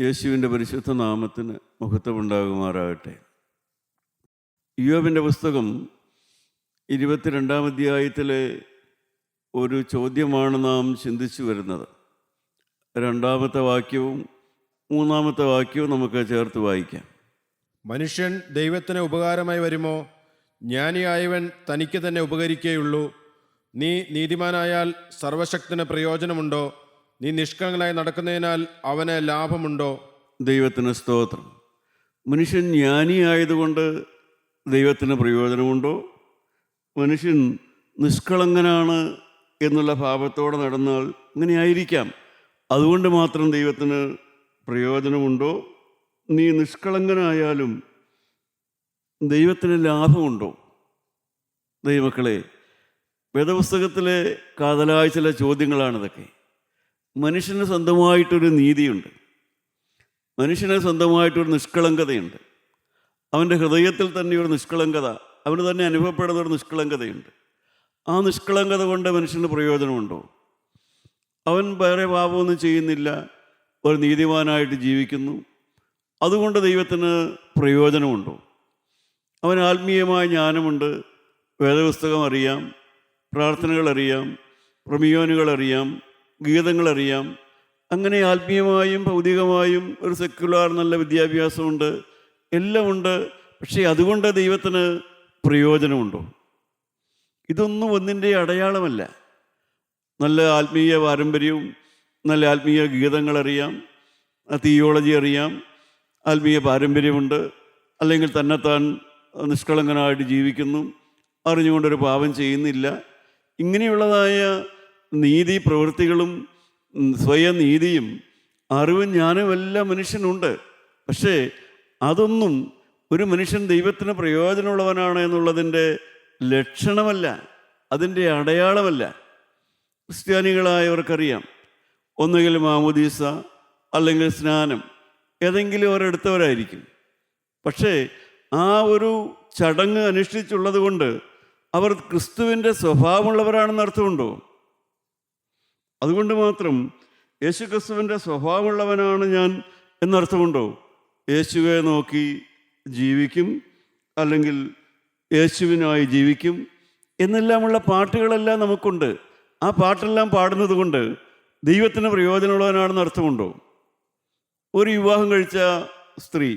യേശുവിൻ്റെ പരിശുദ്ധ നാമത്തിന് മഹത്വമുണ്ടാകുമാറാകട്ടെ. ഇയ്യോബിൻ്റെ പുസ്തകം 22-ാം അധ്യായത്തിലെ ഒരു ചോദ്യമാണ് നാം ചിന്തിച്ചു വരുന്നത്. 2-ാമത്തെ വാക്യവും 3-ാമത്തെ വാക്യവും നമുക്ക് ചേർത്ത് വായിക്കാം. മനുഷ്യൻ ദൈവത്തിന് ഉപകാരമായി വരുമോ? ജ്ഞാനിയായവൻ തനിക്ക് തന്നെ ഉപകരിക്കുകയുള്ളൂ. നീ നീതിമാനായാൽ സർവശക്തന് പ്രയോജനമുണ്ടോ? നീ നിഷ്കളങ്കനായി നടക്കുന്നതിനാൽ അവന് ലാഭമുണ്ടോ? ദൈവത്തിന് സ്തോത്രം. മനുഷ്യൻ ജ്ഞാനിയായതുകൊണ്ട് ദൈവത്തിന് പ്രയോജനമുണ്ടോ? മനുഷ്യൻ നിഷ്കളങ്കനാണ് എന്നുള്ള ഭാവത്തോടെ നടന്നാൽ ഇങ്ങനെ ആയിരിക്കാം, അതുകൊണ്ട് മാത്രം ദൈവത്തിന് പ്രയോജനമുണ്ടോ? നീ നിഷ്കളങ്കനായാലും ദൈവത്തിന് ലാഭമുണ്ടോ? ദൈവമക്കളെ, വേദപുസ്തകത്തിലെ കാതലായ ചില ചോദ്യങ്ങളാണിതൊക്കെ. മനുഷ്യന് സ്വന്തമായിട്ടൊരു നീതിയുണ്ട്, മനുഷ്യന് സ്വന്തമായിട്ടൊരു നിഷ്കളങ്കതയുണ്ട്. അവൻ്റെ ഹൃദയത്തിൽ തന്നെ ഒരു നിഷ്കളങ്കത, അവന് തന്നെ അനുഭവപ്പെടുന്ന ഒരു നിഷ്കളങ്കതയുണ്ട്. ആ നിഷ്കളങ്കത കൊണ്ട് മനുഷ്യന് പ്രയോജനമുണ്ടോ? അവൻ വേറെ പാപമൊന്നും ചെയ്യുന്നില്ല, ഒരു നീതിമാനായിട്ട് ജീവിക്കുന്നു, അതുകൊണ്ട് ദൈവത്തിന് പ്രയോജനമുണ്ടോ? അവന് ആത്മീയമായ ജ്ഞാനമുണ്ട്, വേദപുസ്തകം അറിയാം, പ്രാർത്ഥനകളറിയാം, പ്രമിയോനുകളറിയാം, ഗീതങ്ങളറിയാം, അങ്ങനെ ആത്മീയമായും ഭൗതികമായും ഒരു സെക്യുലർ നല്ല വിദ്യാഭ്യാസമുണ്ട്, എല്ലാം ഉണ്ട്. പക്ഷേ അതുകൊണ്ട് ദൈവത്തിന് പ്രയോജനമുണ്ടോ? ഇതൊന്നും ഒന്നിൻ്റെ അടയാളമല്ല. നല്ല ആത്മീയ പാരമ്പര്യവും നല്ല ആത്മീയ ഗീതങ്ങളറിയാം, തിയോളജി അറിയാം, ആത്മീയ പാരമ്പര്യമുണ്ട്, അല്ലെങ്കിൽ തന്നെത്താൻ നിഷ്കളങ്കനായിട്ട് ജീവിക്കുന്നു, അറിഞ്ഞുകൊണ്ടൊരു പാപം ചെയ്യുന്നില്ല. ഇങ്ങനെയുള്ളതായ നീതി പ്രവൃത്തികളും സ്വയം നീതിയും അറിവും ജ്ഞാനവും എല്ലാം മനുഷ്യനുണ്ട്. പക്ഷേ അതൊന്നും ഒരു മനുഷ്യൻ ദൈവത്തിന് പ്രയോജനമുള്ളവനാണ് എന്നുള്ളതിൻ്റെ ലക്ഷണമല്ല, അതിൻ്റെ അടയാളമല്ല. ക്രിസ്ത്യാനികളായവർക്കറിയാം, ഒന്നുകിൽ മാമോദീസ അല്ലെങ്കിൽ സ്നാനം ഏതെങ്കിലും അവരെടുത്തവരായിരിക്കും. പക്ഷേ ആ ഒരു ചടങ്ങ് അനുഷ്ഠിച്ചുള്ളത് കൊണ്ട് അവർ ക്രിസ്തുവിൻ്റെ സ്വഭാവമുള്ളവരാണെന്ന് അർത്ഥമുണ്ടോ? അതുകൊണ്ട് മാത്രം യേശു ക്രിസ്തുവിൻ്റെ സ്വഭാവമുള്ളവനാണ് ഞാൻ എന്നർത്ഥമുണ്ടോ? യേശുവെ നോക്കി ജീവിക്കും, അല്ലെങ്കിൽ യേശുവിനായി ജീവിക്കും എന്നെല്ലാമുള്ള പാട്ടുകളെല്ലാം നമുക്കുണ്ട്. ആ പാട്ടെല്ലാം പാടുന്നത് കൊണ്ട് ദൈവത്തിന് പ്രയോജനമുള്ളവനാണെന്ന് അർത്ഥമുണ്ടോ? ഒരു വിവാഹം കഴിച്ച സ്ത്രീ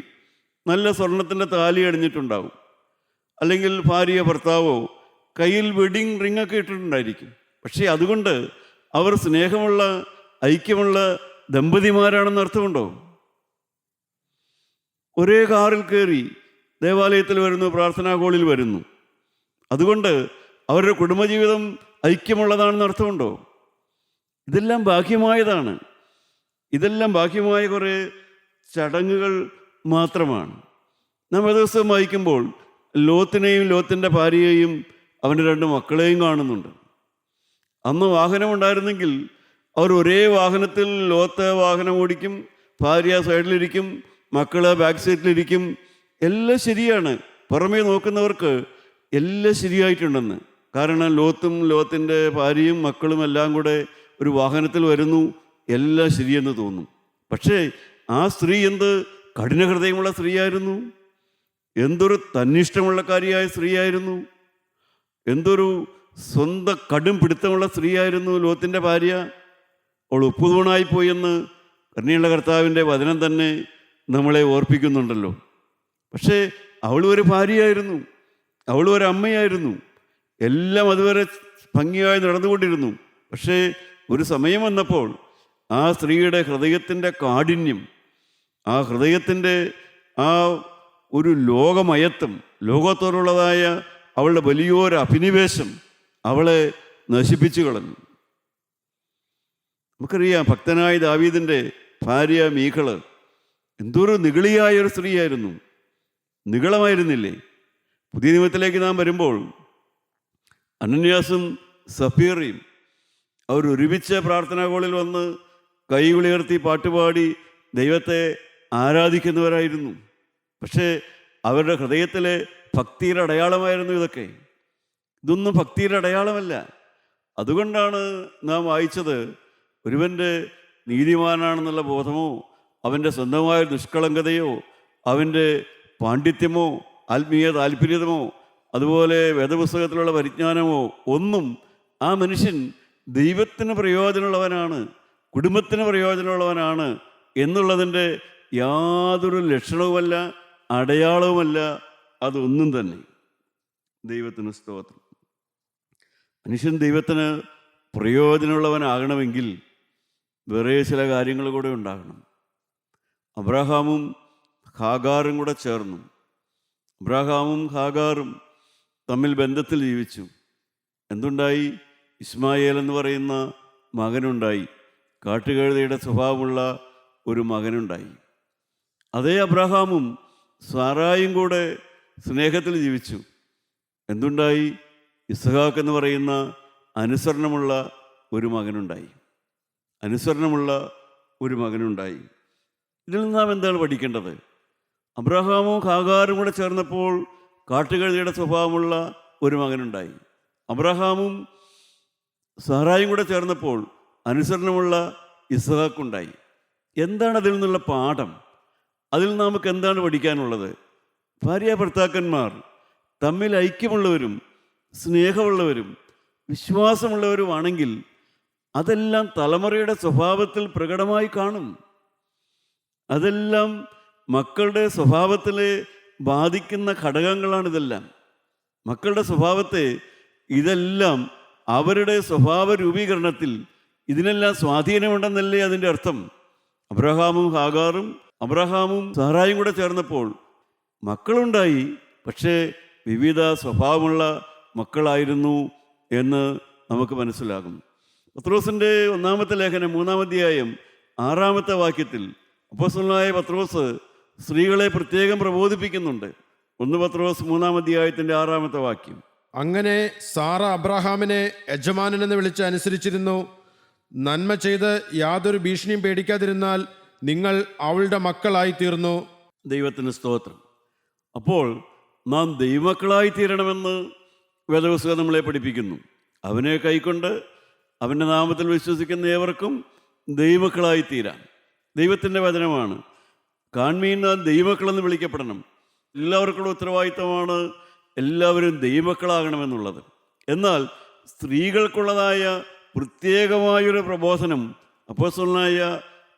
നല്ല സ്വർണത്തിൻ്റെ താലി അണിഞ്ഞിട്ടുണ്ടാവും, അല്ലെങ്കിൽ ഭാര്യ ഭർത്താവോ കയ്യിൽ വെഡിങ് റിങ്ങൊക്കെ ഇട്ടിട്ടുണ്ടായിരിക്കും. പക്ഷേ അതുകൊണ്ട് അവർ സ്നേഹമുള്ള ഐക്യമുള്ള ദമ്പതിമാരാണെന്ന് അർത്ഥമുണ്ടോ? ഒരേ കാറിൽ കയറി ദേവാലയത്തിൽ വരുന്നു, പ്രാർത്ഥനാ ഹോളിൽ വരുന്നു, അതുകൊണ്ട് അവരുടെ കുടുംബജീവിതം ഐക്യമുള്ളതാണെന്ന് അർത്ഥമുണ്ടോ? ഇതെല്ലാം ബാഹ്യമായതാണ്, ഇതെല്ലാം ബാഹ്യമായ കുറേ ചടങ്ങുകൾ മാത്രമാണ്. നാം ദിവസം വായിക്കുമ്പോൾ ലോത്തിനെയും ലോത്തിൻ്റെ ഭാര്യയെയും അവൻ്റെ 2 മക്കളെയും കാണുന്നുണ്ട്. അന്ന് വാഹനമുണ്ടായിരുന്നെങ്കിൽ അവർ ഒരേ വാഹനത്തിൽ, ലോത്ത് വാഹനം ഓടിക്കും, ഭാര്യ സൈഡിലിരിക്കും, മക്കൾ ബാക്ക് സീറ്റിലിരിക്കും, എല്ലാം ശരിയാണ്. പുറമേ നോക്കുന്നവർക്ക് എല്ലാം ശരിയായിട്ടുണ്ടെന്ന്. കാരണം ലോത്തും ലോത്തിൻ്റെ ഭാര്യയും മക്കളും എല്ലാം കൂടെ ഒരു വാഹനത്തിൽ വരുന്നു, എല്ലാം ശരിയെന്ന് തോന്നും. പക്ഷേ ആ സ്ത്രീ എന്ത് കഠിനഹൃദയമുള്ള സ്ത്രീയായിരുന്നു, എന്തൊരു തന്നിഷ്ടമുള്ള കാര്യമായ സ്ത്രീയായിരുന്നു, എന്തൊരു സ്വന്തം കടും പിടുത്തമുള്ള സ്ത്രീയായിരുന്നു ലോത്തിൻ്റെ ഭാര്യ. അവൾ ഉപ്പുതൂണായിപ്പോയെന്ന് കരുണയുള്ള കർത്താവിൻ്റെ വചനം തന്നെ നമ്മളെ ഓർപ്പിക്കുന്നുണ്ടല്ലോ. പക്ഷേ അവൾ ഒരു ഭാര്യയായിരുന്നു, അവൾ ഒരു അമ്മയായിരുന്നു, എല്ലാം അതുവരെ ഭംഗിയായി നടന്നുകൊണ്ടിരുന്നു. പക്ഷേ ഒരു സമയം വന്നപ്പോൾ ആ സ്ത്രീയുടെ ഹൃദയത്തിൻ്റെ കാഠിന്യം, ആ ഹൃദയത്തിൻ്റെ ആ ഒരു ലോകമയത്വം, ലോകത്തോടുള്ളതായ അവളുടെ വലിയൊരു അഭിനിവേശം അവളെ നശിപ്പിച്ചു കളഞ്ഞു. നമുക്കറിയാം, ഭക്തനായ ദാവീദിൻ്റെ ഭാര്യ മീഖള് എന്തൊരു നിഗളിയായൊരു സ്ത്രീയായിരുന്നു, നിഗളമായിരുന്നില്ലേ? പുതിയ നിയമത്തിലേക്ക് നാം വരുമ്പോൾ അനന്യാസും സഫീറയും അവർ ഒരുമിച്ച് പ്രാർത്ഥനാ ഹോളിൽ വന്ന് കൈ ഉയർത്തി പാട്ടുപാടി ദൈവത്തെ ആരാധിക്കുന്നവരായിരുന്നു. പക്ഷേ അവരുടെ ഹൃദയത്തിലെ ഭക്തിയുടെ അടയാളമായിരുന്നു ഇതൊക്കെ. ഇതൊന്നും ഭക്തിയുടെ അടയാളമല്ല. അതുകൊണ്ടാണ് നാം വായിച്ചത്, ഒരുവൻ്റെ നീതിമാനാണെന്നുള്ള ബോധമോ അവൻ്റെ സ്വന്തമായ നിഷ്കളങ്കതയോ അവൻ്റെ പാണ്ഡിത്യമോ ആത്മീയ താല്പര്യമോ അതുപോലെ വേദപുസ്തകത്തിലുള്ള പരിജ്ഞാനമോ ഒന്നും ആ മനുഷ്യൻ ദൈവത്തിന് പ്രയോജനമുള്ളവനാണ്, കുടുംബത്തിന് പ്രയോജനമുള്ളവനാണ് എന്നുള്ളതിൻ്റെ യാതൊരു ലക്ഷണവുമല്ല, അടയാളവുമല്ല, അതൊന്നും തന്നെ. ദൈവത്തിന് സ്തോത്രം. മനുഷ്യൻ ദൈവത്തിന് പ്രയോജനമുള്ളവനാകണമെങ്കിൽ വേറെ ചില കാര്യങ്ങൾ കൂടെ ഉണ്ടാകണം. അബ്രാഹാമും ഹാഗാറും കൂടെ ചേർന്നു. അബ്രാഹാമും ഹാഗാറും തമ്മിൽ ബന്ധത്തിൽ ജീവിച്ചു. എന്തുണ്ടായി? ഇസ്മായേൽ എന്ന് പറയുന്ന മകനുണ്ടായി. കാട്ടുകഴുതയുടെ സ്വഭാവമുള്ള ഒരു മകനുണ്ടായി. അതേ അബ്രാഹാമും സാറായും കൂടെ സ്നേഹത്തിൽ ജീവിച്ചു. എന്തുണ്ടായി? ഇസ്ഹാക്ക് എന്ന് പറയുന്ന അനുസരണമുള്ള ഒരു മകനുണ്ടായി. അനുസരണമുള്ള ഒരു മകനുണ്ടായി. ഇതിൽ നിന്ന് നാം എന്താണ് പഠിക്കേണ്ടത്? അബ്രഹാമും ഹാഗാറും കൂടെ ചേർന്നപ്പോൾ കാട്ടുകഴുതയുടെ സ്വഭാവമുള്ള ഒരു മകനുണ്ടായി. അബ്രഹാമും സാറായും കൂടെ ചേർന്നപ്പോൾ അനുസരണമുള്ള ഇസ്ഹാക്കുണ്ടായി. എന്താണ് അതിൽ നിന്നുള്ള പാഠം? അതിൽ നമുക്ക് എന്താണ് പഠിക്കാനുള്ളത്? ഭാര്യ ഭർത്താക്കന്മാർ തമ്മിൽ ഐക്യമുള്ളവരും സ്നേഹമുള്ളവരും വിശ്വാസമുള്ളവരുമാണെങ്കിൽ അതെല്ലാം തലമുറയുടെ സ്വഭാവത്തിൽ പ്രകടമായി കാണും. അതെല്ലാം മക്കളുടെ സ്വഭാവത്തിലെ ബാധിക്കുന്ന ഘടകങ്ങളാണിതെല്ലാം. മക്കളുടെ സ്വഭാവത്തെ ഇതെല്ലാം അവരുടെ സ്വഭാവ രൂപീകരണത്തിൽ ഇതിനെല്ലാം സ്വാധീനമുണ്ടെന്നല്ലേ അതിൻ്റെ അർത്ഥം? അബ്രഹാമും ഹാഗാറും അബ്രഹാമും സാറായും കൂടെ ചേർന്നപ്പോൾ മക്കളുണ്ടായി. പക്ഷേ വിവിധ സ്വഭാവമുള്ള മക്കളായിരുന്നു എന്ന് നമുക്ക് മനസ്സിലാകും. പത്രോസിൻ്റെ ഒന്നാമത്തെ ലേഖനം 3-ാം അധ്യായം 6-ാമത്തെ വാക്യത്തിൽ അപ്പോസ്തലനായ പത്രോസ് സ്ത്രീകളെ പ്രത്യേകം പ്രബോധിപ്പിക്കുന്നുണ്ട്. 1 പത്രോസ് 3-ാം അധ്യായത്തിൻ്റെ 6-ാമത്തെ വാക്യം. അങ്ങനെ സാറ അബ്രഹാമിനെ യജമാനനെന്ന് വിളിച്ച് അനുസരിച്ചിരുന്നു. നന്മ ചെയ്ത് യാതൊരു ഭീഷണിയും പേടിക്കാതിരുന്നാൽ നിങ്ങൾ അവളുടെ മക്കളായി തീർന്നു. ദൈവത്തിന് സ്തോത്രം. അപ്പോൾ നാം ദൈവമക്കളായി തീരണമെന്ന് വേദപുസ്തകം നമ്മളെ പഠിപ്പിക്കുന്നു. അവനെ കൈക്കൊണ്ട് അവൻ്റെ നാമത്തിൽ വിശ്വസിക്കുന്ന ഏവർക്കും ദൈവമക്കളായി തീരാം. ദൈവത്തിൻ്റെ വചനമാണ്. കാൺമീൻ നാം ദൈവമക്കളെന്ന് വിളിക്കപ്പെടണം. എല്ലാവർക്കുള്ള ഉത്തരവാദിത്തമാണ് എല്ലാവരും ദൈവമക്കളാകണമെന്നുള്ളത്. എന്നാൽ സ്ത്രീകൾക്കുള്ളതായ പ്രത്യേകമായൊരു പ്രബോധനം അപ്പോസ്തലനായ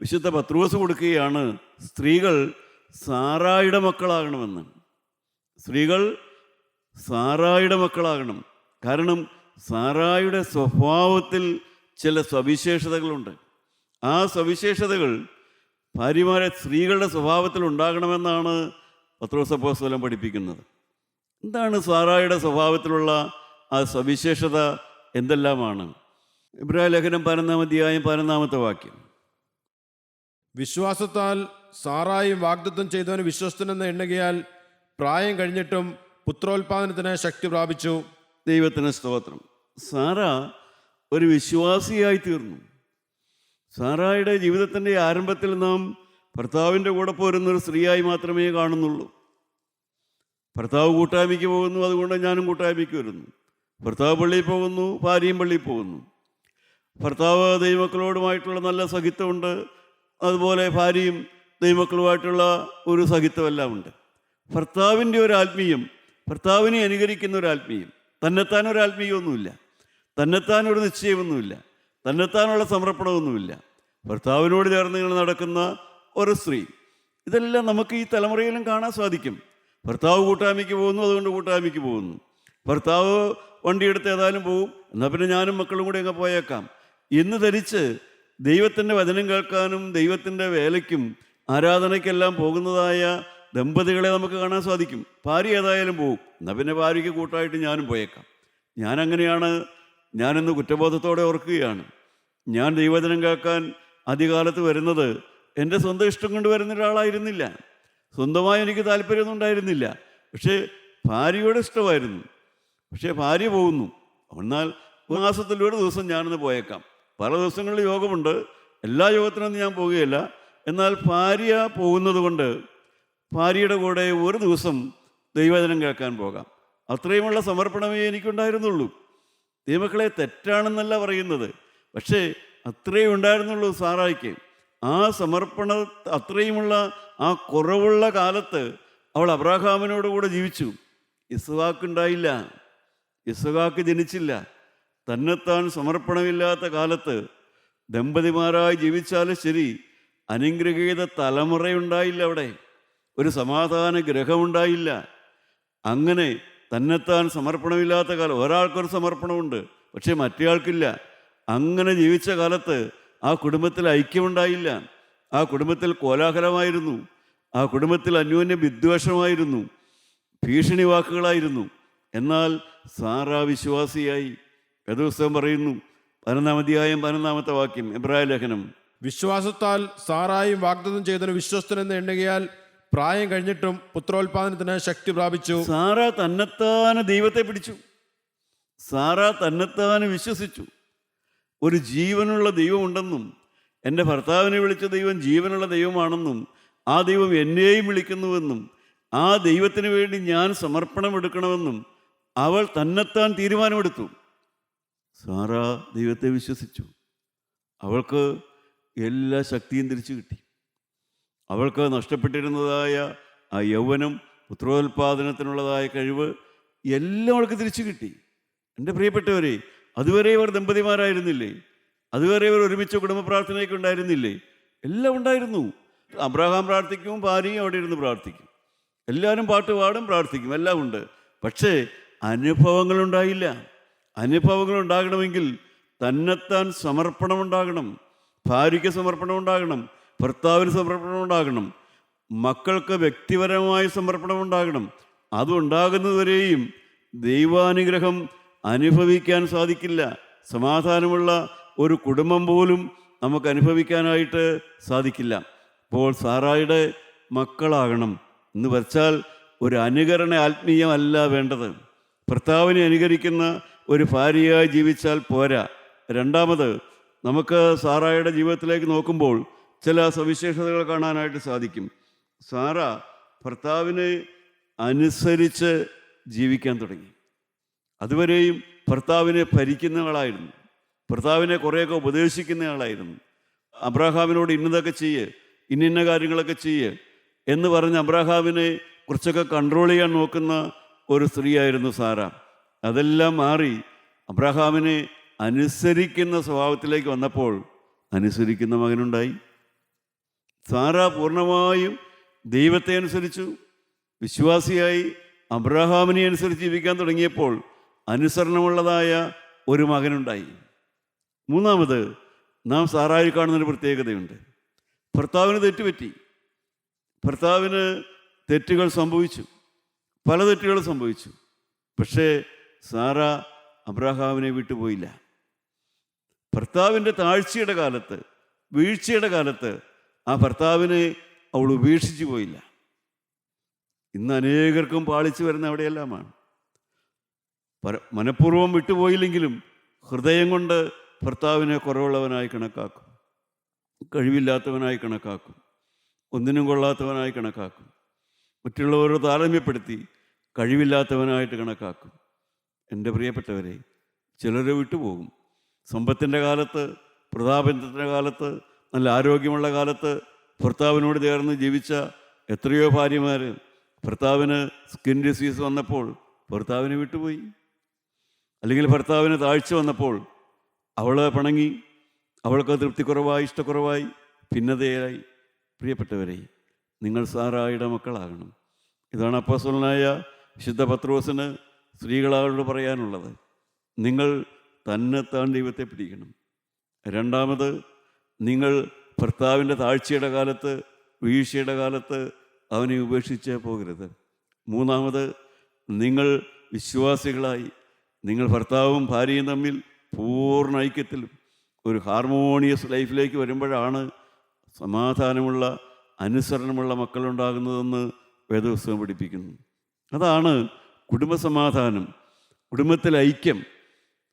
വിശുദ്ധ പത്രോസ് കൊടുക്കുകയാണ്. സ്ത്രീകൾ സാറായുടെ മക്കളാകണമെന്ന്. സ്ത്രീകൾ സാറായുടെ മക്കളാകണം. കാരണം സാറായുടെ സ്വഭാവത്തിൽ ചില സവിശേഷതകളുണ്ട്. ആ സവിശേഷതകൾ ഭാര്യമാരെ സ്ത്രീകളുടെ സ്വഭാവത്തിൽ ഉണ്ടാകണമെന്നാണ് പത്രോസ് അപ്പോസ്തലൻ പഠിപ്പിക്കുന്നത്. എന്താണ് സാറായുടെ സ്വഭാവത്തിലുള്ള ആ സവിശേഷത? എന്തെല്ലാമാണ്? ഇബ്രാഹിം ലേഖനം 11-ാം അധ്യായം 11-ാമത്തെ വാക്യം. വിശ്വാസത്താൽ സാറായും വാഗ്ദത്തം ചെയ്തവന് വിശ്വസ്തനെന്ന് എണ്ണുകയാൽ പ്രായം കഴിഞ്ഞിട്ടും പുത്രോത്പാദനത്തിന് ശക്തി പ്രാപിച്ചു. ദൈവത്തിന് സ്തോത്രം. സാറ ഒരു വിശ്വാസിയായി തീർന്നു. സാറായുടെ ജീവിതത്തിൻ്റെ ആരംഭത്തിൽ നാം ഭർത്താവിൻ്റെ കൂടെ പോരുന്നൊരു സ്ത്രീയായി മാത്രമേ കാണുന്നുള്ളൂ. ഭർത്താവ് കൂട്ടായ്മയ്ക്ക് പോകുന്നു, അതുകൊണ്ട് ഞാനും കൂട്ടായ്മയ്ക്ക് വരുന്നു. ഭർത്താവ് പള്ളിയിൽ പോകുന്നു, ഭാര്യയും പള്ളിയിൽ പോകുന്നു. ഭർത്താവ് ദൈവമക്കളോടുമായിട്ടുള്ള നല്ല സഖിത്വമുണ്ട്, അതുപോലെ ഭാര്യയും ദൈവമക്കളുമായിട്ടുള്ള ഒരു സഖിത്വമെല്ലാം ഉണ്ട്. ഭർത്താവിൻ്റെ ഒരു ആത്മീയം, ഭർത്താവിനെ അനുകരിക്കുന്ന ഒരു ആത്മീയം, തന്നെത്താൻ ഒരു ആത്മീയമൊന്നുമില്ല, തന്നെത്താൻ ഒരു നിശ്ചയമൊന്നുമില്ല, തന്നെത്താനുള്ള സമർപ്പണമൊന്നുമില്ല. ഭർത്താവിനോട് ചേർന്ന് നടക്കുന്ന ഒരു സ്ത്രീ. ഇതെല്ലാം നമുക്ക് ഈ തലമുറയിലും കാണാൻ സാധിക്കും. ഭർത്താവ് കൂട്ടായ്മയ്ക്ക് പോകുന്നു, അതുകൊണ്ട് കൂട്ടായ്മയ്ക്ക് പോകുന്നു. ഭർത്താവ് വണ്ടിയെടുത്ത് ഏതായാലും പോകും, എന്നാൽ പിന്നെ ഞാനും മക്കളും കൂടി അങ്ങ് പോയേക്കാം എന്ന് ധരിച്ച് ദൈവത്തിൻ്റെ വചനം കേൾക്കാനും ദൈവത്തിൻ്റെ വേലയ്ക്കും ആരാധനയ്ക്കെല്ലാം പോകുന്നതായ ദമ്പതികളെ നമുക്ക് കാണാൻ സാധിക്കും. ഭാര്യ ഏതായാലും പോകും, എന്നാൽ പിന്നെ ഭാര്യയ്ക്ക് കൂട്ടായിട്ട് ഞാനും പോയേക്കാം. ഞാനങ്ങനെയാണ്. ഞാനിന്ന് കുറ്റബോധത്തോടെ ഓർക്കുകയാണ്. ഞാൻ ദൈവവചനം കേൾക്കാൻ ആദ്യകാലത്ത് വരുന്നത് എൻ്റെ സ്വന്തം ഇഷ്ടം കൊണ്ട് വരുന്ന ഒരാളായിരുന്നില്ല. സ്വന്തമായി എനിക്ക് താല്പര്യമൊന്നും ഉണ്ടായിരുന്നില്ല. പക്ഷേ ഭാര്യയോട് ഇഷ്ടമായിരുന്നു. പക്ഷേ ഭാര്യ പോകുന്നു, എന്നാൽ മാസത്തിൽ ഒരു ദിവസം ഞാനൊന്ന് പോയേക്കാം. പല ദിവസങ്ങളിൽ യോഗമുണ്ട്, എല്ലാ യോഗത്തിനൊന്നും ഞാൻ പോകുകയില്ല. എന്നാൽ ഭാര്യ പോകുന്നത് കൊണ്ട് ഭാര്യയുടെ കൂടെ ഒരു ദിവസം ദൈവവചനം കേൾക്കാൻ പോകാം. അത്രയുമുള്ള സമർപ്പണമേ എനിക്കുണ്ടായിരുന്നുള്ളൂ. ദൈവമക്കളെ, തെറ്റാണെന്നല്ല പറയുന്നത്, പക്ഷേ അത്രയും ഉണ്ടായിരുന്നുള്ളൂ സാറായിക്ക്. ആ സമർപ്പണ അത്രയുമുള്ള ആ കുറവുള്ള കാലത്ത് അവൾ അബ്രാഹാമിനോട് കൂടെ ജീവിച്ചു. ഇസ്ഹാക്ക് ഉണ്ടായില്ല, ഇസ്ഹാക്ക് ജനിച്ചില്ല. തന്നെത്താൻ സമർപ്പണമില്ലാത്ത കാലത്ത് ദമ്പതിമാരായി ജീവിച്ചാലും ശരി, അനുഗ്രഹീത തലമുറയുണ്ടായില്ല. അവിടെ ഒരു സമാധാന ഗ്രഹമുണ്ടായില്ല. അങ്ങനെ തന്നെത്താൻ സമർപ്പണമില്ലാത്ത കാലം, ഒരാൾക്കൊരു സമർപ്പണമുണ്ട്, പക്ഷേ മറ്റേയാൾക്കില്ല. അങ്ങനെ ജീവിച്ച കാലത്ത് ആ കുടുംബത്തിൽ ഐക്യമുണ്ടായില്ല. ആ കുടുംബത്തിൽ കോലാഹലമായിരുന്നു. ആ കുടുംബത്തിൽ അന്യോന്യ വിദ്വേഷമായിരുന്നു, ഭീഷണി വാക്കുകളായിരുന്നു. എന്നാൽ സാറ വിശ്വാസിയായി. വേദപുസ്തകം പറയുന്നു, 11-ാം അധ്യായം 11-ാമത്തെ വാക്യം, എബ്രായ ലേഖനം, വിശ്വാസത്താൽ സാറായും വാഗ്ദത്തം ചെയ്തതിന് വിശ്വസ്തനെന്ന് എണ്ണുകയാൽ പ്രായം കഴിഞ്ഞിട്ടും പുത്രോത്പാദനത്തിന് ശക്തി പ്രാപിച്ചു. സാറ തന്നെത്താന് ദൈവത്തെ പിടിച്ചു. സാറ തന്നെത്താന് വിശ്വസിച്ചു. ഒരു ജീവനുള്ള ദൈവമുണ്ടെന്നും എൻ്റെ ഭർത്താവിനെ വിളിച്ച ദൈവം ജീവനുള്ള ദൈവമാണെന്നും ആ ദൈവം എന്നെയും വിളിക്കുന്നുവെന്നും ആ ദൈവത്തിന് വേണ്ടി ഞാൻ സമർപ്പണമെടുക്കണമെന്നും അവൾ തന്നെത്താൻ തീരുമാനമെടുത്തു. സാറ ദൈവത്തെ വിശ്വസിച്ചു. അവൾക്ക് എല്ലാ ശക്തിയും തിരിച്ചു കിട്ടി. അവൾക്ക് നഷ്ടപ്പെട്ടിരുന്നതായ ആ യൗവനം, പുത്രോത്പാദനത്തിനുള്ളതായ കഴിവ് എല്ലാം അവൾക്ക് തിരിച്ചു കിട്ടി. എൻ്റെ പ്രിയപ്പെട്ടവരെ, അതുവരെ ഇവർ ദമ്പതിമാരായിരുന്നില്ലേ? അതുവരെ ഇവർ ഒരുമിച്ച് കുടുംബ പ്രാർത്ഥനയൊക്കെ ഉണ്ടായിരുന്നില്ലേ? എല്ലാം ഉണ്ടായിരുന്നു. അബ്രഹാം പ്രാർത്ഥിക്കും, ഭാര്യയും അവിടെ ഇരുന്ന് പ്രാർത്ഥിക്കും, എല്ലാവരും പാട്ട് പാടും, പ്രാർത്ഥിക്കും, എല്ലാം ഉണ്ട്. പക്ഷേ അനുഭവങ്ങളുണ്ടായില്ല. അനുഭവങ്ങൾ ഉണ്ടാകണമെങ്കിൽ തന്നെത്താൻ സമർപ്പണം ഉണ്ടാകണം. ഭാര്യയ്ക്ക് സമർപ്പണം ഉണ്ടാകണം, ഭർത്താവിന് സമർപ്പണം ഉണ്ടാകണം, മക്കൾക്ക് വ്യക്തിപരമായ സമർപ്പണം ഉണ്ടാകണം. അതുണ്ടാകുന്നതുവരെയും ദൈവാനുഗ്രഹം അനുഭവിക്കാൻ സാധിക്കില്ല. സമാധാനമുള്ള ഒരു കുടുംബം പോലും നമുക്ക് അനുഭവിക്കാനായിട്ട് സാധിക്കില്ല. അപ്പോൾ സാറായുടെ മക്കളാകണം എന്ന് വച്ചാൽ ഒരു അനുകരണ ആത്മീയമല്ല വേണ്ടത്. ഭർത്താവിനെ അനുകരിക്കുന്ന ഒരു ഭാര്യയായി ജീവിച്ചാൽ പോരാ. രണ്ടാമത്, നമുക്ക് സാറായുടെ ജീവിതത്തിലേക്ക് നോക്കുമ്പോൾ ചില സവിശേഷതകൾ കാണാനായിട്ട് സാധിക്കും. സാറ ഭർത്താവിനെ അനുസരിച്ച് ജീവിക്കാൻ തുടങ്ങി. അതുവരെയും ഭർത്താവിനെ ഭരിക്കുന്നയാളായിരുന്നു, ഭർത്താവിനെ കുറേയൊക്കെ ഉപദേശിക്കുന്നയാളായിരുന്നു. അബ്രാഹാമിനോട് ഇന്നതൊക്കെ ചെയ്യ്, ഇന്ന കാര്യങ്ങളൊക്കെ ചെയ്യ് എന്ന് പറഞ്ഞ് അബ്രാഹാമിനെ കുറച്ചൊക്കെ കൺട്രോൾ ചെയ്യാൻ നോക്കുന്ന ഒരു സ്ത്രീയായിരുന്നു സാറ. അതെല്ലാം മാറി അബ്രാഹാമിനെ അനുസരിക്കുന്ന സ്വഭാവത്തിലേക്ക് വന്നപ്പോൾ അനുസരിക്കുന്ന മകനുണ്ടായി. സാറ പൂർണ്ണമായും ദൈവത്തെ അനുസരിച്ചു, വിശ്വാസിയായി അബ്രാഹാമിനെ അനുസരിച്ച് ജീവിക്കാൻ തുടങ്ങിയപ്പോൾ അനുസരണമുള്ളതായ ഒരു മകനുണ്ടായി. മൂന്നാമത്, നാം സാറായി കാണുന്നൊരു പ്രത്യേകതയുണ്ട്. ഭർത്താവിന് തെറ്റുപറ്റി, ഭർത്താവിന് തെറ്റുകൾ സംഭവിച്ചു, പല തെറ്റുകൾ സംഭവിച്ചു. പക്ഷേ സാറ അബ്രാഹാമിനെ വിട്ടുപോയില്ല. ഭർത്താവിൻ്റെ താഴ്ചയുടെ കാലത്ത്, വീഴ്ചയുടെ കാലത്ത് ആ ഭർത്താവിനെ അവൾ ഉപേക്ഷിച്ചു പോയില്ല. ഇന്ന് അനേകർക്കും പാളിച്ചു വരുന്ന അവിടെയെല്ലാമാണ്. മനഃപൂർവ്വം വിട്ടുപോയില്ലെങ്കിലും ഹൃദയം കൊണ്ട് ഭർത്താവിനെ കുറവുള്ളവനായി കണക്കാക്കും, കഴിവില്ലാത്തവനായി കണക്കാക്കും, ഒന്നിനും കൊള്ളാത്തവനായി കണക്കാക്കും, മറ്റുള്ളവരോട് താരതമ്യപ്പെടുത്തി കഴിവില്ലാത്തവനായിട്ട് കണക്കാക്കും. എൻ്റെ പ്രിയപ്പെട്ടവരെ, ചിലരെ വിട്ടുപോകും. സമ്പത്തിൻ്റെ കാലത്ത്, പ്രതാപത്തിൻ്റെ കാലത്ത്, നല്ല ആരോഗ്യമുള്ള കാലത്ത് ഭർത്താവിനോട് ചേർന്ന് ജീവിച്ച എത്രയോ ഭാര്യമാർ ഭർത്താവിന് സ്കിൻ ഡിസീസ് വന്നപ്പോൾ ഭർത്താവിനെ വിട്ടുപോയി. അല്ലെങ്കിൽ ഭർത്താവിന് താഴ്ച വന്നപ്പോൾ അവൾ പിണങ്ങി, അവൾക്ക് തൃപ്തിക്കുറവായി, ഇഷ്ടക്കുറവായി, ഭിന്നതയായി. പ്രിയപ്പെട്ടവരെ, നിങ്ങൾ സാറായുടെ മക്കളാകണം. ഇതാണ് അപ്പോസ്തലനായ വിശുദ്ധ പത്രോസിന് സ്ത്രീകളോട് പറയാനുള്ളത്. നിങ്ങൾ തന്നെത്താൻ ദൈവത്തെ പിടിക്കണം. രണ്ടാമത്, നിങ്ങൾ ഭർത്താവിൻ്റെ താഴ്ചയുടെ കാലത്ത്, വീഴ്ചയുടെ കാലത്ത് അവനെ ഉപേക്ഷിച്ച് പോകരുത്. മൂന്നാമത്, നിങ്ങൾ വിശ്വാസികളായി നിങ്ങൾ ഭർത്താവും ഭാര്യയും തമ്മിൽ പൂർണ്ണ ഐക്യത്തിലും ഒരു ഹാർമോണിയസ് ലൈഫിലേക്ക് വരുമ്പോഴാണ് സമാധാനമുള്ള, അനുസരണമുള്ള മക്കളുണ്ടാകുന്നതെന്ന് വേദപുസ്തകം പഠിപ്പിക്കുന്നു. അതാണ് കുടുംബസമാധാനം, കുടുംബത്തിൽ ഐക്യം.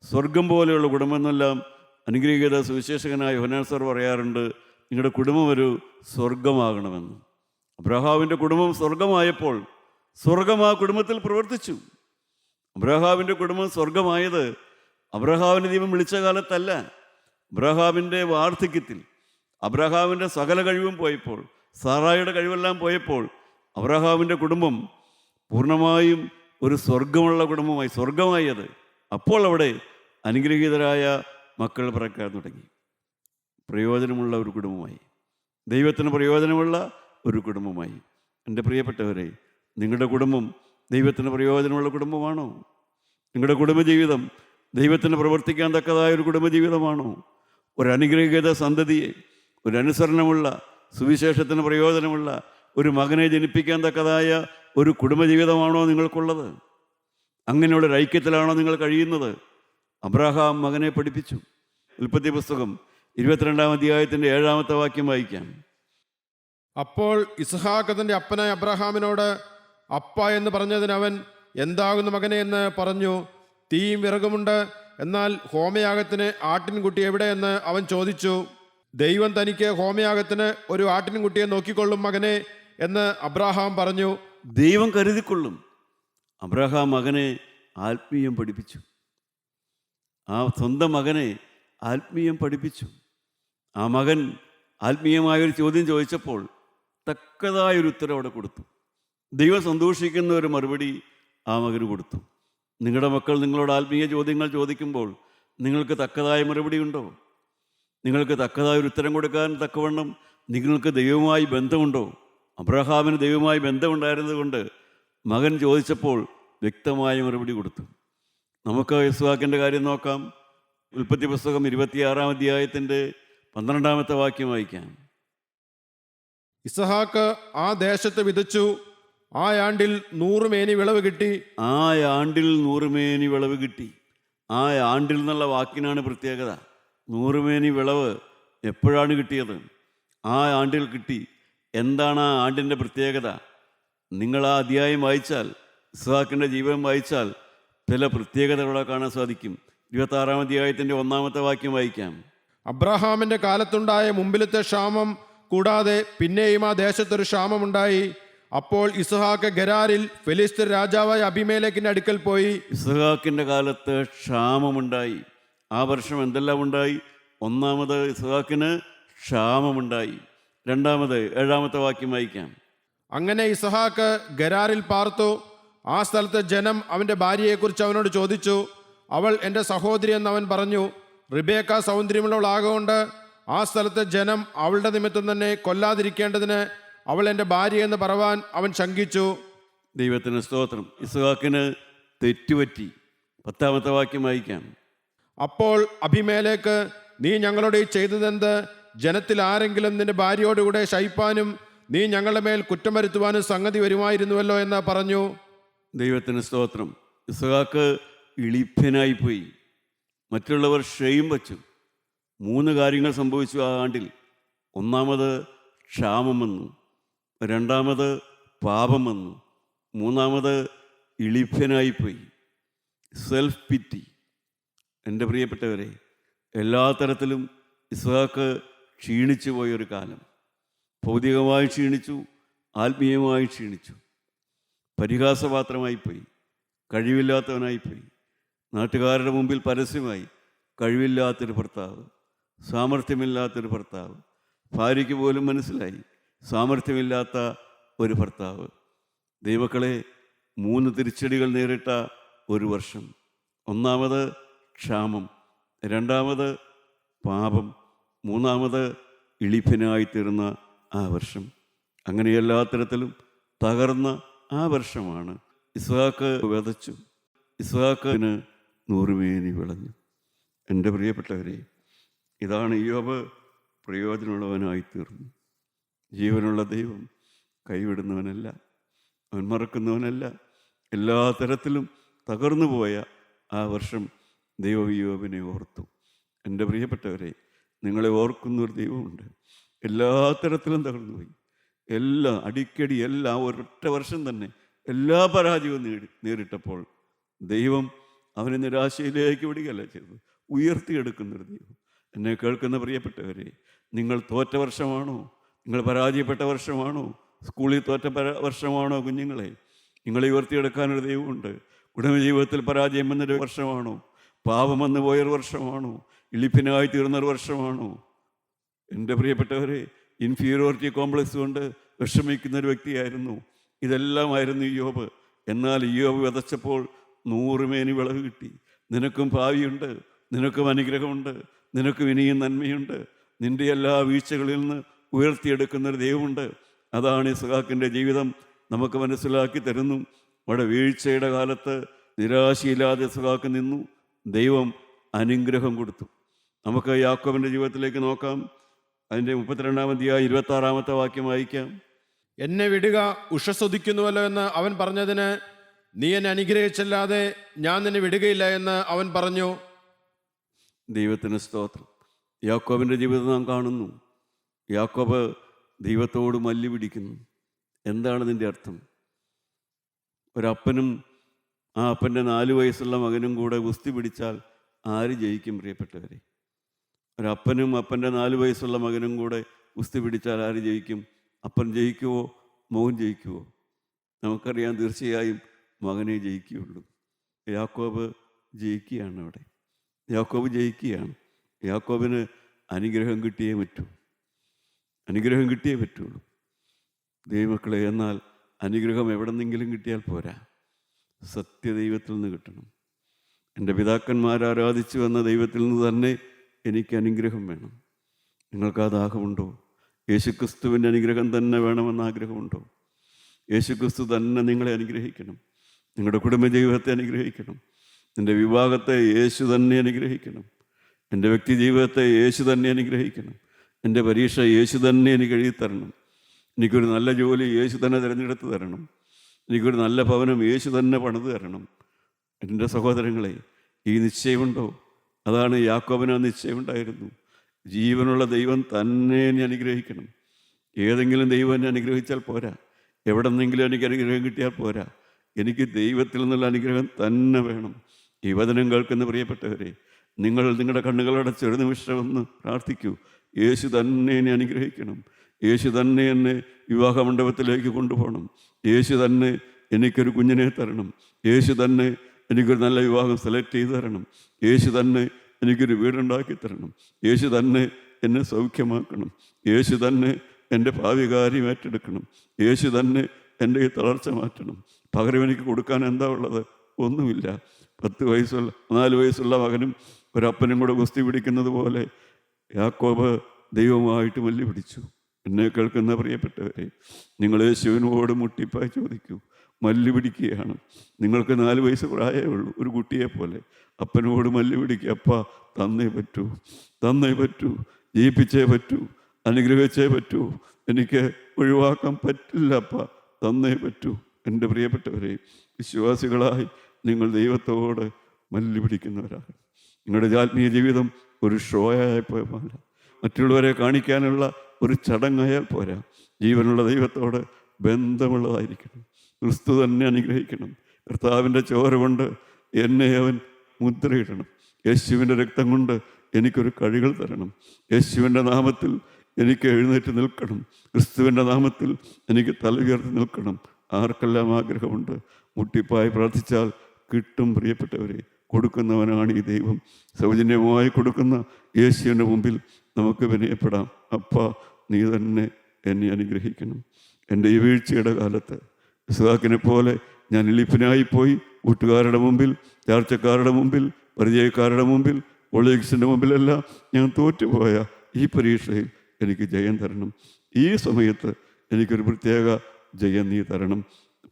സ്വർഗം പോലെയുള്ള കുടുംബം എന്നെല്ലാം അനുഗ്രഹീത സുവിശേഷകനായ യോഹന്നാൻ സർ പറയാറുണ്ട്, നിങ്ങളുടെ കുടുംബം ഒരു സ്വർഗമാകണമെന്ന്. അബ്രാഹാമിൻ്റെ കുടുംബം സ്വർഗമായപ്പോൾ സ്വർഗം ആ കുടുംബത്തിൽ പ്രവർത്തിച്ചു. അബ്രാഹാമിൻ്റെ കുടുംബം സ്വർഗമായത് അബ്രാഹാമിനെ ദൈവം വിളിച്ച കാലത്തല്ല, അബ്രാഹാമിൻ്റെ വാർദ്ധക്യത്തിൽ, അബ്രഹാമിൻ്റെ സകല കഴിവും പോയപ്പോൾ, സാറായുടെ കഴിവെല്ലാം പോയപ്പോൾ അബ്രഹാമിൻ്റെ കുടുംബം പൂർണ്ണമായും ഒരു സ്വർഗമായി അത്. അപ്പോൾ അവിടെ അനുഗ്രഹീതരായ മക്കൾ പിറക്കാൻ തുടങ്ങി. പ്രയോജനമുള്ള ഒരു കുടുംബമായി, ദൈവത്തിന് പ്രയോജനമുള്ള ഒരു കുടുംബമായി. എൻ്റെ പ്രിയപ്പെട്ടവരെ, നിങ്ങളുടെ കുടുംബം ദൈവത്തിന് പ്രയോജനമുള്ള കുടുംബമാണോ? നിങ്ങളുടെ കുടുംബജീവിതം ദൈവത്തിന് പ്രവർത്തിക്കാൻ തക്കതായ ഒരു കുടുംബജീവിതമാണോ? ഒരു അനുഗ്രഹീത സന്തതിയെ, ഒരു അനുസരണമുള്ള, സുവിശേഷത്തിന് പ്രയോജനമുള്ള ഒരു മകനെ ജനിപ്പിക്കാൻ തക്കതായ ഒരു കുടുംബജീവിതമാണോ നിങ്ങൾക്കുള്ളത്? അങ്ങനെയുള്ളൊരു ഐക്യത്തിലാണോ നിങ്ങൾ കഴിയുന്നത്? അബ്രഹാം മകനെ പഠിപ്പിച്ചു. ഉൽപ്പത്തി പുസ്തകം 22-ാം അധ്യായത്തിൻ്റെ 7-ാമത്തെ വാക്യം വായിക്കാം. അപ്പോൾ ഇസ്ഹാക്ക് തന്റെ അപ്പനായ അബ്രഹാമിനോട് അപ്പ എന്ന് പറഞ്ഞതിന് അവൻ, എന്താകുന്നു മകനെ എന്ന് പറഞ്ഞു. തീയും വിറകുമുണ്ട്, എന്നാൽ ഹോമയാഗത്തിന് ആട്ടിൻകുട്ടി എവിടെയെന്ന് അവൻ ചോദിച്ചു. ദൈവം തനിക്ക് ഹോമയാഗത്തിന് ഒരു ആട്ടിൻകുട്ടിയെ നോക്കിക്കൊള്ളും മകനെ എന്ന് അബ്രഹാം പറഞ്ഞു. ദൈവം കരുതിക്കൊള്ളും. അബ്രഹാം മകനെ ആത്മീയം പഠിപ്പിച്ചു. ആ സ്വന്തം മകനെ ആത്മീയം പഠിപ്പിച്ചു. ആ മകൻ ആത്മീയമായൊരു ചോദ്യം ചോദിച്ചപ്പോൾ തക്കതായൊരു ഉത്തരം അവിടെ കൊടുത്തു. ദൈവം സന്തോഷിക്കുന്ന ഒരു മറുപടി ആ മകന് കൊടുത്തു. നിങ്ങളുടെ മക്കൾ നിങ്ങളോട് ആത്മീയ ചോദ്യങ്ങൾ ചോദിക്കുമ്പോൾ നിങ്ങൾക്ക് തക്കതായ മറുപടി ഉണ്ടോ? നിങ്ങൾക്ക് തക്കതായ ഒരു ഉത്തരം കൊടുക്കാൻ തക്കവണ്ണം നിങ്ങൾക്ക് ദൈവവുമായി ബന്ധമുണ്ടോ? അബ്രഹാമിന് ദൈവവുമായി ബന്ധമുണ്ടായിരുന്നത് കൊണ്ട് മകൻ ചോദിച്ചപ്പോൾ വ്യക്തമായ മറുപടി കൊടുത്തു. നമുക്ക് ഇസ്ഹാക്കിൻ്റെ കാര്യം നോക്കാം. ഉൽപ്പത്തി പുസ്തകം 26-ാം അധ്യായത്തിൻ്റെ 12-ാമത്തെ വാക്യം വായിക്കാം. ഇസ്ഹാക്ക് ആ ദേശത്ത് വിതച്ചു, ആ ആണ്ടിൽ 100 മേനി വിളവ് കിട്ടി. ആ ആണ്ടിൽ 100 മേനി വിളവ് കിട്ടി. ആ ആണ്ടിൽ എന്നുള്ള വാക്കിനാണ് പ്രത്യേകത. 100 മേനി വിളവ് എപ്പോഴാണ് കിട്ടിയത്? ആ ആണ്ടിൽ കിട്ടി. എന്താണ് ആ ആണ്ടിൻ്റെ പ്രത്യേകത? നിങ്ങൾ ആ അധ്യായം വായിച്ചാൽ, ഇസ്ഹാക്കിൻ്റെ ജീവിതം വായിച്ചാൽ ചില പ്രത്യേകതകളെ കാണാൻ സാധിക്കും. 26-ാം അധ്യായത്തിൻ്റെ 1-ാമത്തെ വാക്യം വായിക്കാം. അബ്രഹാമിന്റെ കാലത്തുണ്ടായ മുമ്പിലത്തെ ക്ഷാമം കൂടാതെ പിന്നെയും ആ ദേശത്തൊരു ക്ഷാമമുണ്ടായി. അപ്പോൾ ഇസ്ഹാക്ക് ഗരാരിൽ ഫെലിസ്ത്യർ രാജാവായ അബിമേലെക്കിന്റെ അടുക്കൽ പോയി. ഇസ്ഹാക്കിൻ്റെ കാലത്ത് ക്ഷാമമുണ്ടായി. ആ വർഷം എന്തെല്ലാം ഉണ്ടായി? ഒന്നാമത് ഇസ്ഹാക്കിന് ക്ഷാമമുണ്ടായി. രണ്ടാമത് 7-ാമത്തെ വാക്യം വായിക്കാം. അങ്ങനെ ഇസ്ഹാക്ക് ഗരാരിൽ പാർത്തു. ആ സ്ഥലത്ത് ജനം അവന്റെ ഭാര്യയെക്കുറിച്ച് അവനോട് ചോദിച്ചു. അവൾ എൻ്റെ സഹോദരി എന്ന് അവൻ പറഞ്ഞു. റിബേക്ക സൗന്ദര്യമുള്ളവളാകൊണ്ട് ആ സ്ഥലത്തെ ജനം അവളുടെ നിമിത്തം തന്നെ കൊല്ലാതിരിക്കേണ്ടതിന് അവൾ എൻ്റെ ഭാര്യ എന്ന് പറവാൻ അവൻ ശങ്കിച്ചു. ദൈവത്തിന് സ്തോത്രം. ഇസ്ഹാക്കിന് തെറ്റുപറ്റി. 10-ാമത്തെ വാക്യം വായിക്കാം. അപ്പോൾ അബിമേലേക്ക്, നീ ഞങ്ങളോട് ഈ ചെയ്തതെന്ത്? ജനത്തിൽ ആരെങ്കിലും നിന്റെ ഭാര്യയോടുകൂടെ ശയിപ്പാനും നീ ഞങ്ങളുടെ മേൽ കുറ്റം വരുത്തുവാനും സംഗതി വരുമായിരുന്നുവല്ലോ എന്ന് പറഞ്ഞു. ദൈവത്തിന് സ്തോത്രം. ഇസ്ഹാക്ക് ഇളിഭ്യനായിപ്പോയി. മറ്റുള്ളവർ ക്ഷയം വച്ചു. 3 കാര്യങ്ങൾ സംഭവിച്ചു ആ ആണ്ടിൽ. ഒന്നാമത് ക്ഷാമം വന്നു, രണ്ടാമത് പാപം വന്നു, മൂന്നാമത് ഇളിഭ്യനായിപ്പോയി. സെൽഫ് പിറ്റി. എൻ്റെ പ്രിയപ്പെട്ടവരെ, എല്ലാ തരത്തിലും ഇസ്ഹാക്ക് ക്ഷീണിച്ചു പോയൊരു കാലം. ഭൗതികമായി ക്ഷീണിച്ചു, ആത്മീയമായി ക്ഷീണിച്ചു, പരിഹാസപാത്രമായിപ്പോയി, കഴിവില്ലാത്തവനായിപ്പോയി, നാട്ടുകാരുടെ മുമ്പിൽ പരസ്യമായി കഴിവില്ലാത്തൊരു ഭർത്താവ്, സാമർഥ്യമില്ലാത്തൊരു ഭർത്താവ്. ഭാര്യയ്ക്ക് പോലും മനസ്സിലായി സാമർഥ്യമില്ലാത്ത ഒരു ഭർത്താവ്. ദൈവമക്കളെ, 3 തിരിച്ചടികൾ നേരിട്ട ഒരു വർഷം. ഒന്നാമത് ക്ഷാമം, രണ്ടാമത് പാപം, മൂന്നാമത് ഇളിഭ്യനായിത്തീർന്ന ആ വർഷം. അങ്ങനെ എല്ലാ തരത്തിലും തകർന്ന ആ വർഷമാണ്. ഇസ്ഹാക്ക് വിതച്ചു. ഇസ്ഹാക്കിന് 100 മേനി വിളഞ്ഞു. എൻ്റെ പ്രിയപ്പെട്ടവരെ, ഇതാണ് ഇയ്യോബ് പ്രയോജനമുള്ളവനായിത്തീർന്നു. ജീവനുള്ള ദൈവം കൈവിടുന്നവനല്ല, അവൻ മറക്കുന്നവനല്ല. എല്ലാ തരത്തിലും തകർന്നു പോയ ആ വർഷം ദൈവം ഇയ്യോബിനെ ഓർത്തു. എൻ്റെ പ്രിയപ്പെട്ടവരെ, നിങ്ങളെ ഓർക്കുന്നൊരു ദൈവമുണ്ട്. എല്ലാ തരത്തിലും തകർന്നുപോയി. എല്ലാം അടിക്കടി എല്ലാം ഒരൊറ്റ വർഷം തന്നെ എല്ലാ പരാജയവും നേരിട്ടപ്പോൾ ദൈവം അവനെ നിരാശയിലേക്ക് വിടുകയല്ല ചെയ്തത്, ഉയർത്തിയെടുക്കുന്നൊരു ദൈവം. എന്നെ കേൾക്കുന്ന പ്രിയപ്പെട്ടവരെ, നിങ്ങൾ തോറ്റ വർഷമാണോ? നിങ്ങൾ പരാജയപ്പെട്ട വർഷമാണോ? സ്കൂളിൽ തോറ്റ വർഷമാണോ? കുഞ്ഞുങ്ങളെ, നിങ്ങളെ ഉയർത്തിയെടുക്കാനൊരു ദൈവമുണ്ട്. കുടുംബജീവിതത്തിൽ പരാജയം വന്നൊരു വർഷമാണോ? പാപം വന്നു പോയൊരു വർഷമാണോ? ഇളിപ്പിനായി തീർന്നൊരു വർഷമാണോ? എൻ്റെ പ്രിയപ്പെട്ടവരെ, ഇൻഫീരിയോറിറ്റി കോംപ്ലക്സ് കൊണ്ട് വിഷമിക്കുന്ന ഒരു വ്യക്തിയായിരുന്നു. ഇതെല്ലാമായിരുന്നു ഇയ്യോബ്. എന്നാൽ ഇയ്യോബ് വിതച്ചപ്പോൾ 100 മേനി വിളവ് കിട്ടി. നിനക്കും ഭാവിയുണ്ട്, നിനക്കും അനുഗ്രഹമുണ്ട്, നിനക്കും ഇനിയും നന്മയുണ്ട്. നിൻ്റെ എല്ലാ വീഴ്ചകളിൽ നിന്ന് ഉയർത്തിയെടുക്കുന്നൊരു ദൈവമുണ്ട്. അതാണ് ഇസ്ഹാക്കിൻ്റെ ജീവിതം നമുക്ക് മനസ്സിലാക്കി തരുന്നു. അവിടെ വീഴ്ചയുടെ കാലത്ത് നിരാശയില്ലാതെ ഇസ്ഹാക്ക് നിന്നു. ദൈവം അനുഗ്രഹം കൊടുത്തു. നമുക്ക് യാക്കോബിൻ്റെ ജീവിതത്തിലേക്ക് നോക്കാം. അതിൻ്റെ 32-ാം അധ്യായം 26-ാമത്തെ വാക്യം വായിക്കാം. എന്നെ വിടുക, ഉഷസ്സുദിക്കുന്നുവല്ലോ എന്ന് അവൻ പറഞ്ഞതിന്, നീ എന്നെ അനുഗ്രഹിച്ചല്ലാതെ ഞാൻ നിന്നെ വിടുകയില്ല എന്ന് അവൻ പറഞ്ഞു. ദൈവത്തിന് സ്തോത്രം. യാക്കോബിൻ്റെ ജീവിതം നാം കാണുന്നു. യാക്കോബ് ദൈവത്തോട് മല്ലി പിടിക്കുന്നു. എന്താണ് ഇതിൻ്റെ അർത്ഥം? ഒരപ്പനും ആ അപ്പൻ്റെ 4 വയസ്സുള്ള മകനും കൂടെ ഗുസ്തി പിടിച്ചാൽ ആര് ജയിക്കും പ്രിയപ്പെട്ടവരെ? ഒരപ്പനും അപ്പൻ്റെ 4 വയസ്സുള്ള മകനും കൂടെ ഗുസ്തി പിടിച്ചാൽ ആര് ജയിക്കും? അപ്പൻ ജയിക്കുവോ മകൻ ജയിക്കുവോ? നമുക്കറിയാം, തീർച്ചയായും മകനെ ജയിക്കുകയുള്ളൂ. യാക്കോബ് ജയിക്കുകയാണ്. അവിടെ യാക്കോബ് ജയിക്കുകയാണ്. യാക്കോബിന് അനുഗ്രഹം കിട്ടിയേ പറ്റൂ. അനുഗ്രഹം കിട്ടിയേ പറ്റുള്ളൂ ദൈവമക്കളെ. എന്നാൽ അനുഗ്രഹം എവിടെ നിന്നെങ്കിലും കിട്ടിയാൽ പോരാ, സത്യദൈവത്തിൽ നിന്ന് കിട്ടണം. എൻ്റെ പിതാക്കന്മാർ ആരാധിച്ചു വന്ന ദൈവത്തിൽ നിന്ന് തന്നെ എനിക്ക് അനുഗ്രഹം വേണം. നിങ്ങൾക്ക് ആ ദാഹമുണ്ടോ? യേശുക്രിസ്തുവിൻ്റെ അനുഗ്രഹം തന്നെ വേണമെന്ന് ആഗ്രഹമുണ്ടോ? യേശുക്രിസ്തു തന്നെ നിങ്ങളെ അനുഗ്രഹിക്കണം. നിങ്ങളുടെ കുടുംബജീവിതത്തെ അനുഗ്രഹിക്കണം. നിൻ്റെ വിവാഹത്തെ യേശു തന്നെ അനുഗ്രഹിക്കണം. എൻ്റെ വ്യക്തി ജീവിതത്തെ യേശു തന്നെ അനുഗ്രഹിക്കണം. എൻ്റെ പരീക്ഷ യേശു തന്നെ എനിക്ക് എഴുതി തരണം. എനിക്കൊരു നല്ല ജോലി യേശു തന്നെ തിരഞ്ഞെടുത്ത് തരണം. എനിക്കൊരു നല്ല ഭവനം യേശു തന്നെ പണിത് തരണം. എൻ്റെ സഹോദരങ്ങളെ, ഈ നിശ്ചയമുണ്ടോ? അതാണ് യാക്കോബിന് നിശ്ചയമുണ്ടായിരുന്നു. ജീവനുള്ള ദൈവം തന്നെ എന്നെ അനുഗ്രഹിക്കണം. ഏതെങ്കിലും ദൈവം എന്നെ അനുഗ്രഹിച്ചാൽ പോരാ, എവിടെ നിന്നെങ്കിലും എനിക്ക് അനുഗ്രഹം കിട്ടിയാൽ പോരാ, എനിക്ക് ദൈവത്തിൽ നിന്നുള്ള അനുഗ്രഹം തന്നെ വേണം. ഈ വചനം കേൾക്കുന്ന പ്രിയപ്പെട്ടവരെ, നിങ്ങൾ നിങ്ങളുടെ കണ്ണുകളടച്ച് ഒരു നിമിഷം ഒന്ന് പ്രാർത്ഥിക്കൂ. യേശു തന്നെ എന്നെ അനുഗ്രഹിക്കണം. യേശു തന്നെ എന്നെ വിവാഹ മണ്ഡപത്തിലേക്ക് കൊണ്ടുപോകണം. യേശു തന്നെ എനിക്കൊരു കുഞ്ഞിനെ തരണം. യേശു തന്നെ എനിക്കൊരു നല്ല വിവാഹം സെലക്ട് ചെയ്ത് തരണം. യേശു തന്നെ എനിക്കൊരു വീടുണ്ടാക്കി തരണം. യേശു തന്നെ എന്നെ സൗഖ്യമാക്കണം. യേശു തന്നെ എൻ്റെ ഭാവി കാര്യം ഏറ്റെടുക്കണം. യേശു തന്നെ എൻ്റെ ഈ തളർച്ച മാറ്റണം. പകരം എനിക്ക് കൊടുക്കാൻ എന്താ ഉള്ളത്? ഒന്നുമില്ല. 4 വയസ്സുള്ള മകനും ഒരപ്പനും കൂടെ ഗുസ്തി പിടിക്കുന്നത് പോലെ യാക്കോബ് ദൈവമായിട്ട് മല്ലി പിടിച്ചു. എന്നെ കേൾക്കുന്ന പ്രിയപ്പെട്ടവരെ, നിങ്ങൾ യേശുവിനോട് മുട്ടിപ്പായി ചോദിക്കൂ. മല്ലി പിടിക്കുകയാണ്. നിങ്ങൾക്ക് 4 വയസ്സ് പ്രായമേ ഉള്ളൂ, ഒരു കുട്ടിയെ പോലെ. അപ്പനോട് മല്ലി പിടിക്കുക. അപ്പ തന്നേ പറ്റൂ, തന്നേ പറ്റൂ, ജയിപ്പിച്ചേ പറ്റൂ, അനുഗ്രഹിച്ചേ പറ്റൂ. എനിക്ക് ഒഴിവാക്കാൻ പറ്റില്ല അപ്പ, തന്നേ പറ്റൂ. എൻ്റെ പ്രിയപ്പെട്ടവരെ, വിശ്വാസികളായി നിങ്ങൾ ദൈവത്തോട് മല്ലി പിടിക്കുന്നവരാണ്. നിങ്ങളുടെ ആത്മീയ ജീവിതം ഒരു ഷോയായി പോയല്ല, മറ്റുള്ളവരെ കാണിക്കാനുള്ള ഒരു ചടങ്ങായാൽ പോരാ. ജീവനുള്ള ദൈവത്തോട് ബന്ധമുള്ളതായിരിക്കണം. ക്രിസ്തു തന്നെ അനുഗ്രഹിക്കണം. കർത്താവിൻ്റെ ചോര കൊണ്ട് എന്നെ അവൻ മുദ്രയിടണം. യേശുവിൻ്റെ രക്തം കൊണ്ട് എനിക്കൊരു കഴികൾ തരണം. യേശുവിൻ്റെ നാമത്തിൽ എനിക്ക് എഴുന്നേറ്റ് നിൽക്കണം. ക്രിസ്തുവിൻ്റെ നാമത്തിൽ എനിക്ക് തല ഉയർത്തി നിൽക്കണം. ആർക്കെല്ലാം ആഗ്രഹമുണ്ട്? മുട്ടിപ്പായി പ്രാർത്ഥിച്ചാൽ കിട്ടും പ്രിയപ്പെട്ടവരെ. കൊടുക്കുന്നവനാണ് ഈ ദൈവം. സൗജന്യമായി കൊടുക്കുന്ന യേശുവിൻ്റെ മുമ്പിൽ നമുക്ക് വിനയപ്പെടാം. അപ്പാ, നീ തന്നെ എന്നെ അനുഗ്രഹിക്കണം. എൻ്റെ ഈ വീഴ്ചയുടെ കാലത്ത് ഇസ്ഹാക്കിനെ പോലെ ഞാൻ എളിപ്പനായിപ്പോയി. കൂട്ടുകാരുടെ മുമ്പിൽ, ചാർച്ചക്കാരുടെ മുമ്പിൽ, പരിചയക്കാരുടെ മുമ്പിൽ, ഒളിക്സിൻ്റെ മുമ്പിലെല്ലാം ഞാൻ തോറ്റുപോയ ഈ പരീക്ഷയിൽ എനിക്ക് ജയം തരണം. ഈ സമയത്ത് എനിക്കൊരു പ്രത്യേക ജയം നീ തരണം.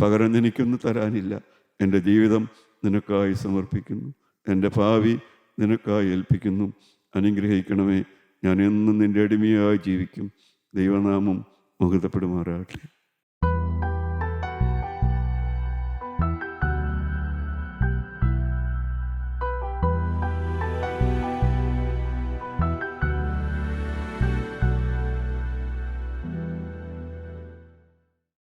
പകരം എനിക്കൊന്നും തരാനില്ല. എൻ്റെ ജീവിതം നിനക്കായി സമർപ്പിക്കുന്നു. എൻ്റെ ഭാവി നിനക്കായി ഏൽപ്പിക്കുന്നു. അനുഗ്രഹിക്കണമേ. ഞാൻ എന്നും നിൻ്റെ അടിമയായി ജീവിക്കും. ദൈവനാമം മഹത്വപ്പെടുമാറാകട്ടെ.